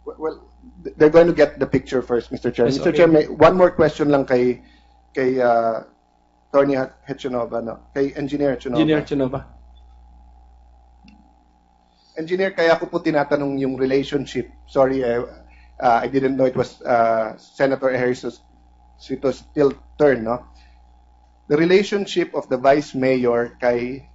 Well, they're going to get the picture first, Mr. Chair. Yes, Mr. okay. Chair, may one more question lang kay Atty. hEchanova, no? Kay Engineer hEchanova. Engineer Hechanova. Engineer, kaya ko po tinatanong yung relationship. Sorry, I didn't know it was Senator Ejercito's still turn, no? The relationship of the Vice Mayor kay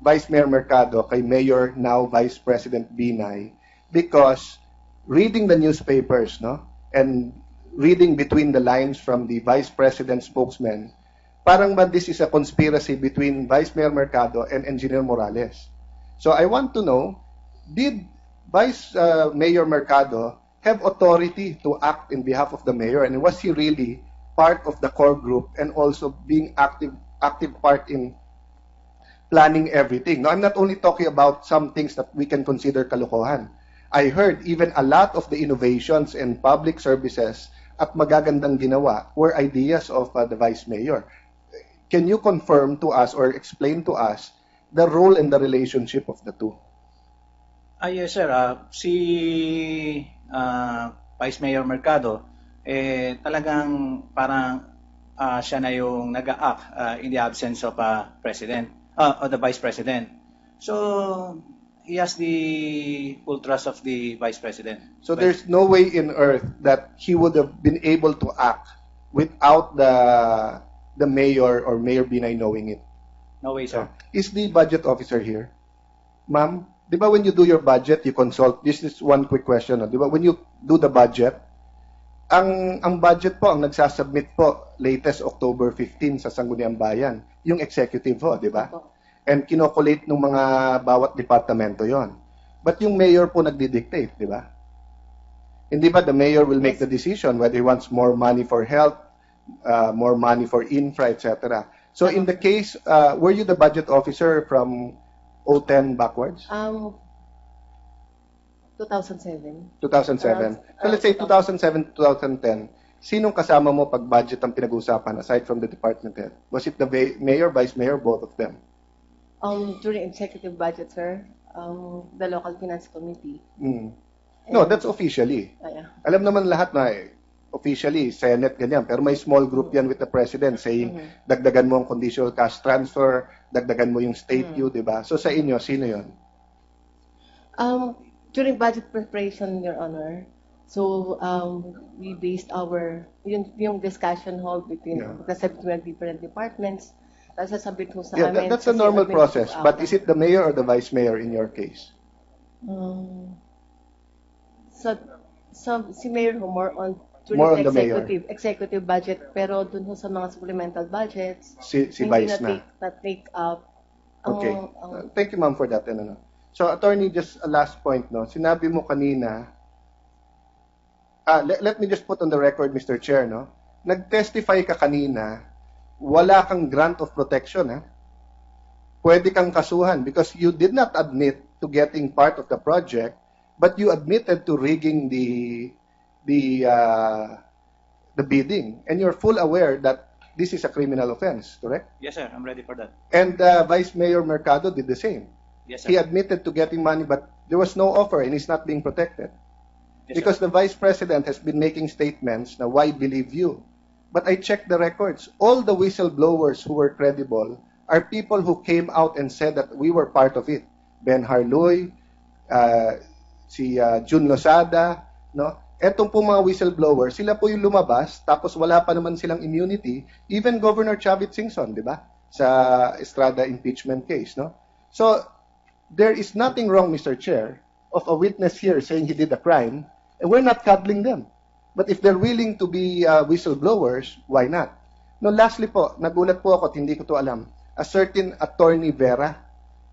Vice Mayor Mercado kay Mayor now Vice President Binay, because reading the newspapers, no, and reading between the lines from the Vice President spokesman, parang ba this is a conspiracy between Vice Mayor Mercado and Engineer Morales. So I want to know, did Vice Mayor Mercado have authority to act in behalf of the mayor, and was he really part of the core group and also being active part in planning everything? Now, I'm not only talking about some things that we can consider kalokohan. I heard even a lot of the innovations and public services at magagandang ginawa were ideas of the Vice Mayor. Can you confirm to us or explain to us the role and the relationship of the two? Yes, sir. Si Vice Mayor Mercado, talagang parang siya na yung nag-act in the absence of President, of the Vice President. So, he has the full trust of the Vice President. So there's no way in earth that he would have been able to act without the mayor or Mayor Binay knowing it. No way, sir. Is the budget officer here? Ma'am, di ba when you do your budget, you consult, this is one quick question, di ba when you do the budget, ang budget po, ang nagsasubmit po, latest October 15 sa Sangguniang Bayan, yung executive po, di ba? And kinokolate ng mga bawat departamento yon. But yung mayor po nagdi-dictate, di ba? Hindi ba the mayor will make the decision whether he wants more money for health, more money for infra, etc. So in the case, were you the budget officer from 2010 backwards? 2007. 2007. So let's say 2007 to 2010, sinong kasama mo pag budget ang pinag-usapan aside from the department head? Was it the mayor, vice mayor, both of them? During executive budget, sir, the local finance committee. No, that's officially. Yeah. Alam naman lahat na officially, Senate, ganyan. Pero may small group yan with the president saying, dagdagan mo ang conditional cash transfer, dagdagan mo yung state due, di ba? So sa inyo, sino yun? During budget preparation, Your Honor, so we based yung discussion hall between between different departments. Sasabit ho sa amin. That's a normal process. But is it the mayor or the vice mayor in your case? So si Mayor ho, more on executive budget, pero dun ho sa mga supplemental budgets, si vice na take up. Okay. Thank you, ma'am, for that. So, attorney, just a last point, no? Sinabi mo kanina, let me just put on the record, Mr. Chair, no? Nag-testify ka kanina, wala kang grant of protection, ha? Pwede kang kasuhan because you did not admit to getting part of the project, but you admitted to rigging the bidding, and you're full aware that this is a criminal offense, correct? Yes, sir. I'm ready for that. And Vice Mayor Mercado did the same. Yes, sir. He admitted to getting money, but there was no offer, and he's not being protected. Yes, because sir. The Vice President has been making statements na why believe you. But I checked the records. All the whistleblowers who were credible are people who came out and said that we were part of it. Ben Harloy, si Jun Losada, no? Etong po mga whistleblowers, sila po yung lumabas, tapos wala pa naman silang immunity. Even Governor Chavit Singson, di ba? Sa Estrada impeachment case, no? So, there is nothing wrong, Mr. Chair, of a witness here saying he did a crime, and we're not cuddling them. But if they're willing to be whistleblowers, why not? No, lastly po, nagulat po ako at hindi ko to alam. A certain Attorney Vera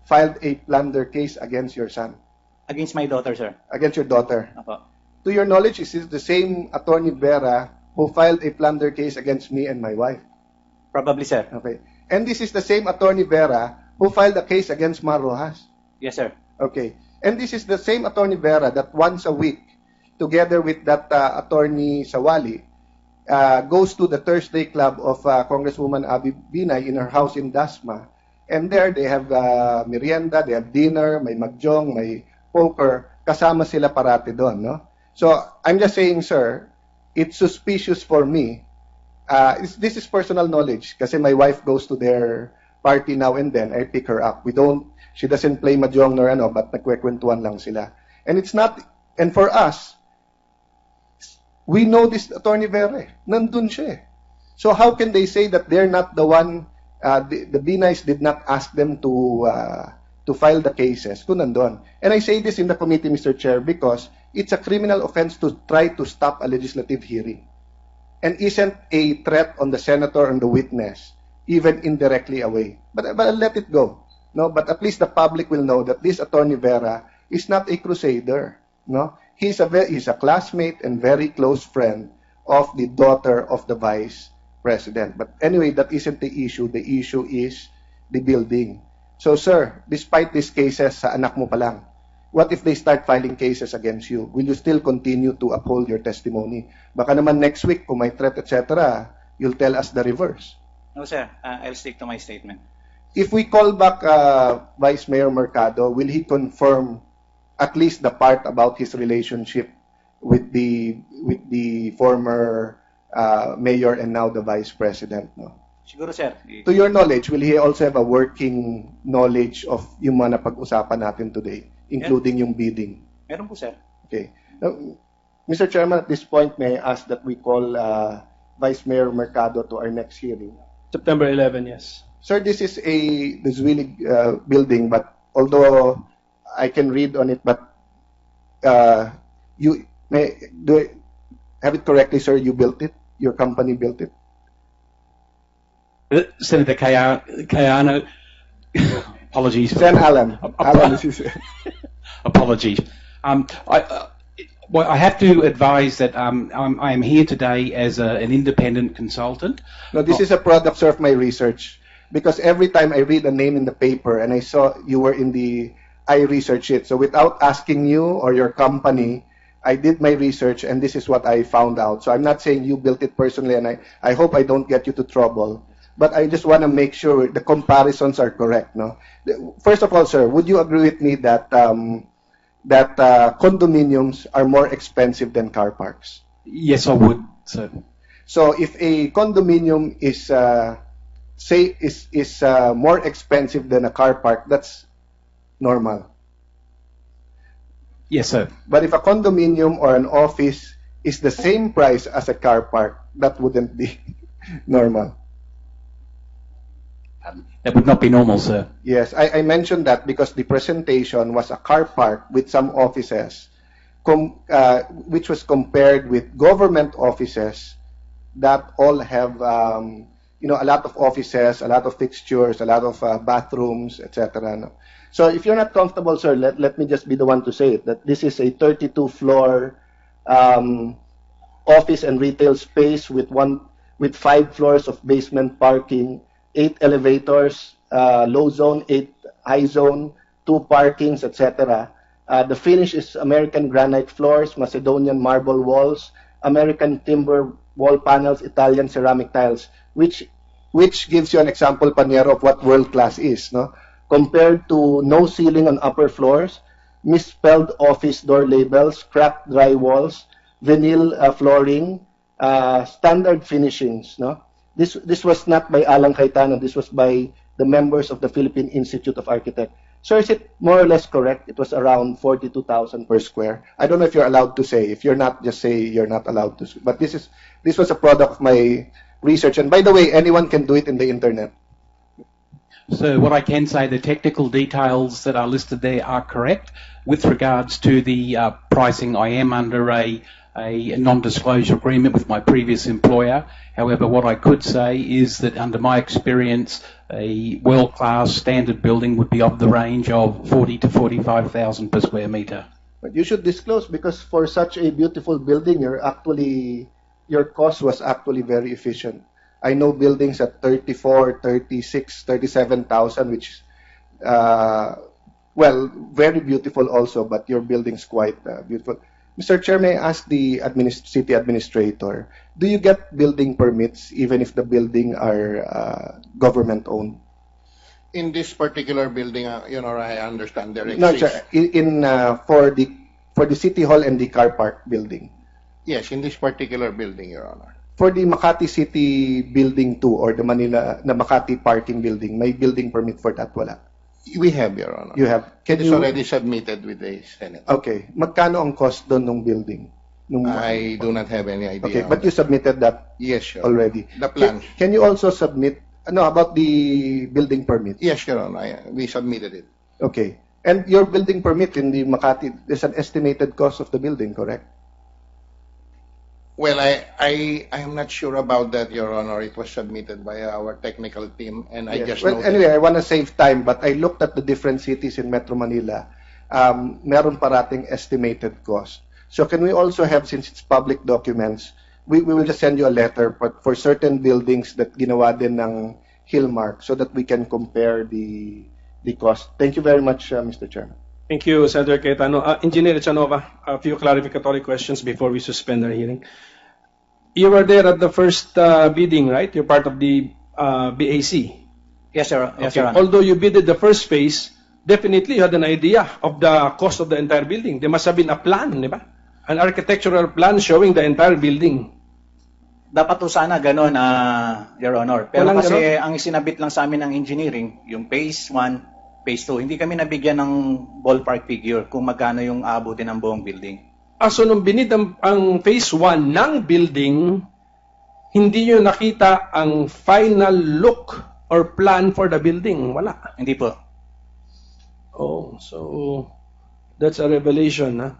filed a plunder case against your son. Against my daughter, sir. Against your daughter. Apo. To your knowledge, is this the same Attorney Vera who filed a plunder case against me and my wife? Probably, sir. Okay. And this is the same Attorney Vera who filed a case against Mar Rojas? Yes, sir. Okay. And this is the same Attorney Vera that once a week, together with that Attorney Sawali, goes to the Thursday Club of Congresswoman Abby Binay in her house in Dasma. And there they have merienda, they have dinner, may mahjong, may poker, kasama sila parati doon, no? So I'm just saying, sir, it's suspicious for me. This is personal knowledge kasi my wife goes to their party now and then. I pick her up. She doesn't play mahjong nor ano, but nagkwekwentuhan lang sila. And it's not, and for us, we know this Attorney Vera. Nandun siya. So how can they say that they're not the one, the B-Nice did not ask them to file the cases kung nandun. And I say this in the committee, Mr. Chair, because it's a criminal offense to try to stop a legislative hearing. And isn't a threat on the senator and the witness, even indirectly away. But I'll let it go. No, but at least the public will know that this Attorney Vera is not a crusader. No, he's a classmate and very close friend of the daughter of the vice president. But anyway, that isn't the issue. The issue is the building. So, sir, despite these cases sa anak mo pa lang, what if they start filing cases against you? Will you still continue to uphold your testimony? Baka naman next week, kung may threat, etc., you'll tell us the reverse. No, sir. I'll stick to my statement. If we call back Vice Mayor Mercado, will he confirm at least the part about his relationship with the former mayor and now the vice president? No? Siguro, sir. To your knowledge, will he also have a working knowledge of yung mga napag-usapan natin today, including yung bidding? Meron po, sir. Okay. Now, Mr. Chairman, at this point, may I ask that we call Vice Mayor Mercado to our next hearing? September 11, yes. Sir, this is really building, but although I can read on it, but you have it correctly, sir? You built it. Your company built it. Senator Cayetano, apologies. Sen Alan. Apologies. I have to advise that I am here today as an independent consultant. No, this is a product, sir, of my research. Because every time I read a name in the paper and I saw you were I researched it. So without asking you or your company, I did my research and this is what I found out. So I'm not saying you built it personally, and I hope I don't get you to trouble. But I just want to make sure the comparisons are correct. No. First of all, sir, would you agree with me that condominiums are more expensive than car parks? Yes, I would, sir. So if a condominium is more expensive than a car park, that's normal. Yes, sir. But if a condominium or an office is the same price as a car park, that wouldn't be normal. That would not be normal, sir. Yes, I mentioned that because the presentation was a car park with some offices, which was compared with government offices that all have a lot of offices, a lot of fixtures, a lot of bathrooms, etc. No? So if you're not comfortable, sir, let me just be the one to say it, that this is a 32-floor office and retail space with 5 floors of basement parking, 8 elevators, low zone, 8 high zone, 2 parkings, etc. The finish is American granite floors, Macedonian marble walls, American timber wall panels, Italian ceramic tiles, which gives you an example, Paniero, of what world class is, no? Compared to no ceiling on upper floors, misspelled office door labels, cracked dry walls, vinyl flooring, standard finishings, no? This was not by Alan Cayetano, this was by the members of the Philippine Institute of Architects. Sir, is it more or less correct? It was around 42,000 per square. I don't know if you're allowed to say. If you're not, just say you're not allowed to. But this was a product of my research. And by the way, anyone can do it in the internet. So what I can say, the technical details that are listed there are correct. With regards to the pricing, I am under a non-disclosure agreement with my previous employer. However, what I could say is that under my experience, a world-class standard building would be of the range of 40 to 45,000 per square meter. But you should disclose, because for such a beautiful building, your cost was actually very efficient. I know buildings at 34, 36, 37,000, which, very beautiful also, but your building's quite beautiful. Mr. Chair, may I ask the city administrator, do you get building permits even if the building are government-owned? In this particular building, I understand there No, exists. sir. for the City Hall and the car park building. Yes, in this particular building, Your Honor. For the Makati City Building 2 or the Makati Parking Building, may building permit for that? Wala. We have, Your Honor. You have. It is already submitted with the Senate. Okay. Magkano ang cost doon ng building? I do not have any idea. Okay, on but you that. submitted that Yes, Your already. Honor. The plan. Can you also submit, about the building permit? Yes, Your Honor. We submitted it. Okay. And your building permit in the Makati, there's an estimated cost of the building, correct? Well, I am not sure about that, Your Honor. It was submitted by our technical team, and I Yes. just Well, noted. anyway, I want to save time, but I looked at the different cities in Metro Manila. Meron parating estimated cost. So can we also have, since it's public documents, we will just send you a letter for certain buildings that ginawa din ng Hillmark so that we can compare the cost. Thank you very much, Mr. Chairman. Thank you, Senator Cayetano. Engineer hEchanova, a few clarificatory questions before we suspend our hearing. You were there at the first bidding, right? You're part of the BAC. Yes, sir. Yes, Okay. Your Honor. Although you bidded the first phase, definitely you had an idea of the cost of the entire building. There must have been a plan, di ba? An architectural plan showing the entire building. Dapat po sana gano'n, Your Honor. Pero Walang kasi ang isinabit lang sa amin ng engineering, yung phase 1, phase 2, hindi kami nabigyan ng ballpark figure kung magkano yung aabutin ng buong building. So nung binid ang phase 1 ng building, hindi nyo nakita ang final look or plan for the building. Wala. Hindi po. Oh, so that's a revelation. Huh?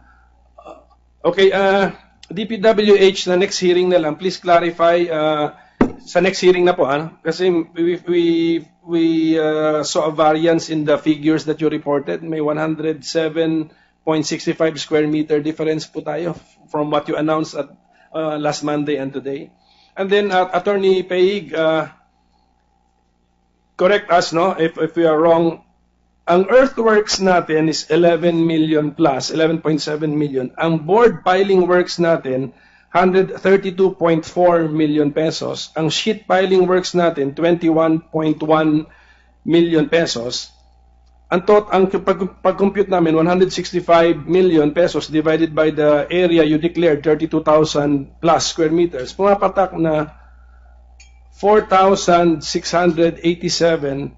Okay, DPWH, na next hearing na lang, please clarify sa next hearing na po, ano? Kasi we saw a variance in the figures that you reported. May 107.65 square meter difference po tayo from what you announced at last Monday and today. And then Atty Peig, correct us, no, if we are wrong. Ang earthworks natin is 11 million plus, 11.7 million. Ang board piling works natin, 132.4 million pesos. Ang sheet piling works natin, 21.1 million pesos. Ang pag-compute namin, 165 million pesos divided by the area you declared, 32,000 plus square meters. Pumapatak na 4,687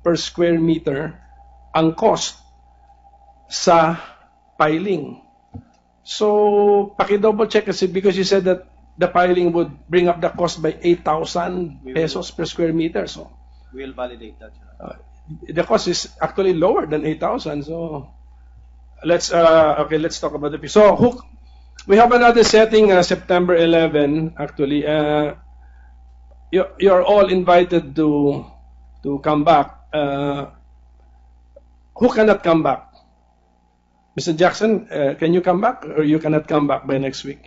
per square meter ang cost sa piling. So, paki-double check kasi because you said that the piling would bring up the cost by 8,000 pesos per square meter. So, We'll validate that. the cost is actually lower than 8,000. So, let's talk about the. So, we have another setting, September 11. Actually, you're all invited to come back. Who cannot come back? Mr. Jackson, can you come back, or you cannot come back by next week?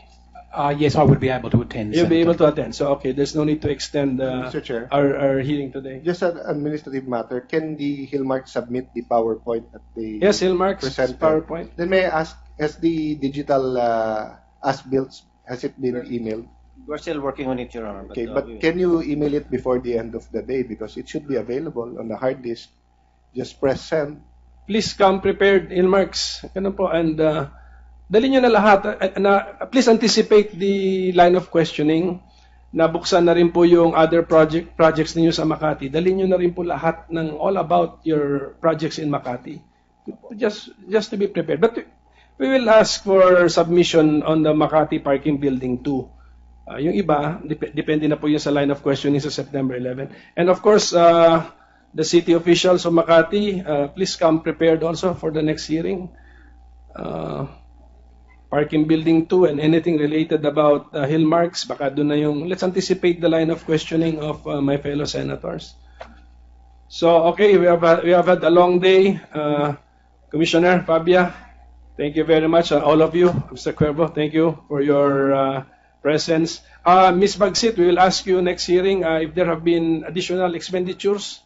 Yes, I would be able to attend. You'll be able Senator. to attend. So, okay, there's no need to extend Mr. Chair. our hearing today. Just an administrative matter, can the Hillmark submit the PowerPoint that they Yes, Hillmark's presented? PowerPoint. Then may I ask, has the digital as-built, has it been emailed? We're still working on it, Your Honor. Okay, but can you email it before the end of the day? Because it should be available on the hard disk. Just press send. Please come prepared, Hillmarks. Ganun po. And dali nyo na lahat. Please anticipate the line of questioning. Nabuksan na rin po yung other projects ninyo sa Makati. Dali nyo na rin po lahat ng all about your projects in Makati. Just to be prepared. But we will ask for submission on the Makati Parking Building 2. Yung iba, depende na po yun sa line of questioning sa September 11. And of course, the city officials of Makati, please come prepared also for the next hearing. Parking Building 2 and anything related about Hillmarks, baka doon na yung, let's anticipate the line of questioning of my fellow senators. So, okay, we have had a long day. Commissioner Fabia, thank you very much. All of you, Mr. Cuervo, thank you for your presence. Ms. Bagsit, we will ask you next hearing if there have been additional expenditures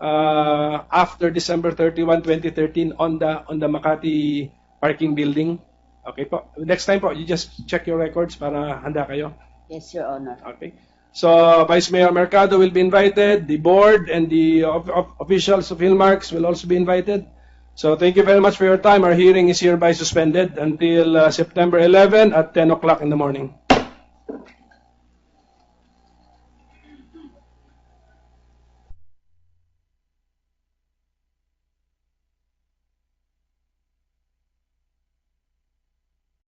after December 31, 2013 on the Makati Parking Building. Okay po. Next time po, you just check your records para handa kayo. Yes, Your Honor. Okay. So, Vice Mayor Mercado will be invited. The board and the officials of Hillmarks will also be invited. So thank you very much for your time. Our hearing is hereby suspended until September 11 at 10 o'clock in the morning.